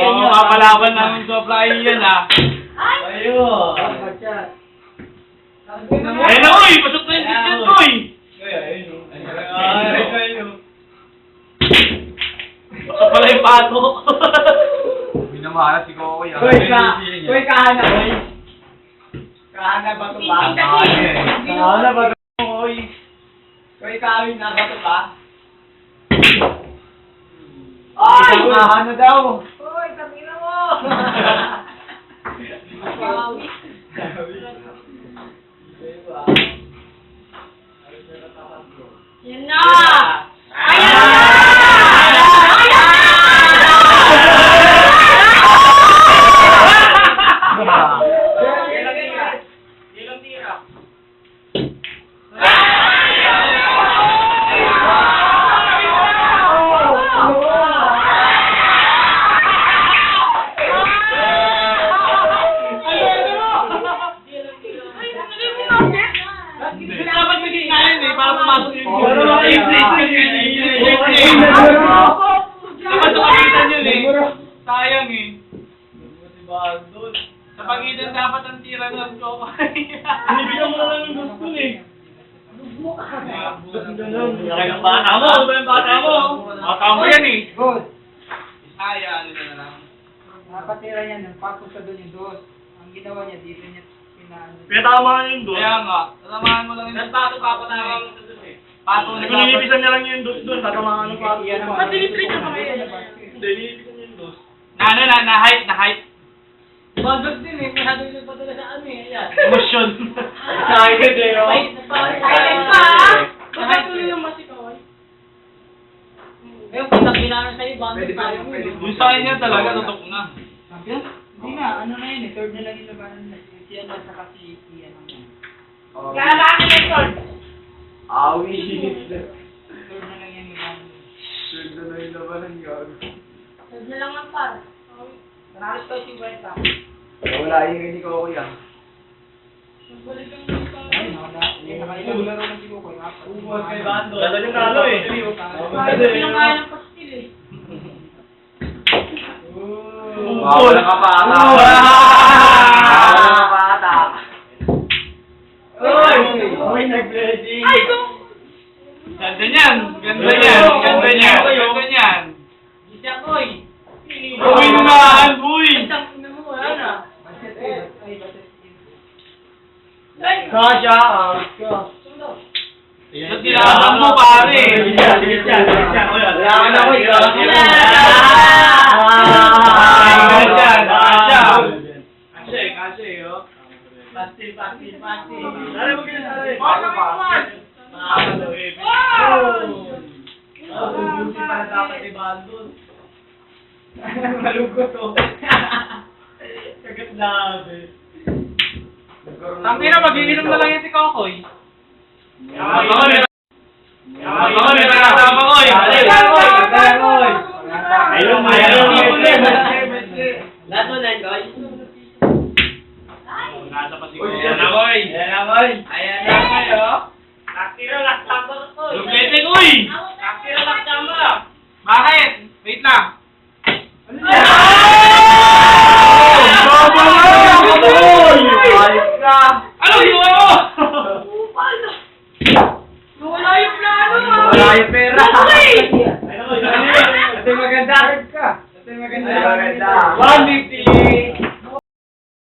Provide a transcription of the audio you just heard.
Oo, mapalaban namin sa fly yan ah. Ayun! Ayun na uy! Pasok na yung ticket ko eh! Pasok pala yung pato. Minamahal si Kokoy. Uy, kahana, uy. Kahana ba ito ba? Kahana ba ito, uy? Uy, kahana na ba ito ba? Oy! Kahana daw. Uy, kamina mo! Yan na! Ayan na! Dapat maging ngayon eh, para pumasok yung dapat sa pagitan yun eh. Sayang eh. Sa pagitan dapat ang tira ng Kokoy. Binibigyan mo na lang yung gusto eh. Yung bata mo, yung bata mo. Bata mo yan eh. Good. Ano na lang. Napatira yan, nagpapos sa doon yung dos. Ang ginawa niya, dito niya pinaan. Pinatamaan yung dos. Kaya nga, tatamaan mo lang yung pato papatawan mo sa doon eh. Pato na Kung nilipisan niya lang yung dos doon, tatamaan ng pato. Ba't nilipit niya pa ngayon? Hindi, nilipisan niya yung dos. Na-hype. Bandot din eh, may hadol yung padala sa ano eh. Ayan. Emotion. Excited eh, oh. Silent pa ah! Bakit tuloy yung masikaway? Ngayon, pinakilala sa'yo, bandot tayo mo. Yung sa kanya talaga, tutok na. Champion? Hindi nga, ano na yun eh, third na lang yung labanan na. Si ano, saka si ano na. Lalaki yung sword! Awi! Third na lang yan yung labanan. Third na lang yung labanan yun. Sword na lang ang par. Maralis ko 50. Wala yung hindi Kokoy ah. Ay, nawala. Eh, nakailang laro na si Kukoy. Umot kay Bando. Ganda yung talo eh. Bakit pinakain ng pastil eh? Wala ka pa ata. Wala ka pa ata. Uy, nag-blessing. Ay, go! Ganda niyan. Isya Koy. Uy, nunahan, uy! Isang ina mo, wala na. Baset eh. Ay, baset. Ay! Kasha, ka. Ba't nilaban mo, pare? Wala ka na, Koy. Kasya eh, oh. Pastil. Dali mo kinasali. Buti pa na dapat ni Baldon. Malugot to. Kagat labi. Ang pira, mag-iinom na lang yan si Kokoy. Last one na, Koy. Nasa pa si Kokoy. Ayan na, Koy, oh. Lugleting, uy! Bakit? Wait lang. Ano ginawa mo? Wala yung plano ah! Wala yung pera. Uy! Ito maganda. Ito maganda. 150.